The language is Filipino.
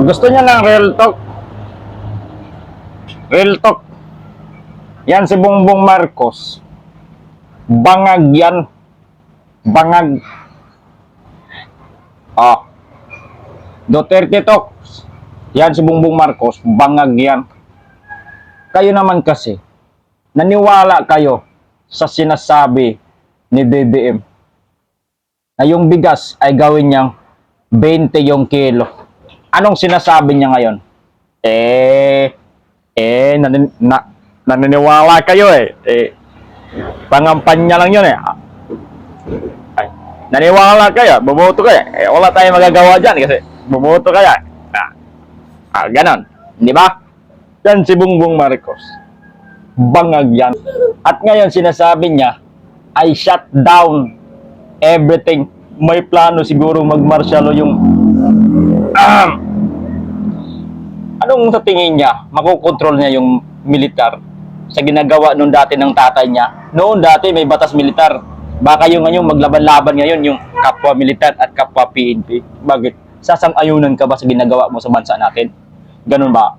Gusto niya ng real talk. Real talk. Yan si Bongbong Marcos. Bangag yan. Bangag. Duterte talks. Yan si Bongbong Marcos. Bangag yan. Kayo naman kasi, naniwala kayo sa sinasabi ni BBM na yung bigas ay gawin niyang 20 yung kilo. Anong sinasabi niya ngayon? Naniniwala kayo pangampanya lang yun Ay, naniwala kayo, bumoto kayo. Wala tayong magagawa dyan kasi bumoto kaya. Ganon. Di ba? Yan si Bongbong Marcos. Bangag yan. At ngayon sinasabi niya ay shut down everything. May plano siguro magmarsyalo yung anong sa tingin niya makokontrol niya yung militar sa ginagawa nung dati ng tatay niya. Noon dati may batas militar. Baka yung ngayon maglaban-laban ngayon yung kapwa militar at kapwa PNP. Bakit? Sasang-ayunan ka ba sa ginagawa mo sa bansa natin? Ganun ba?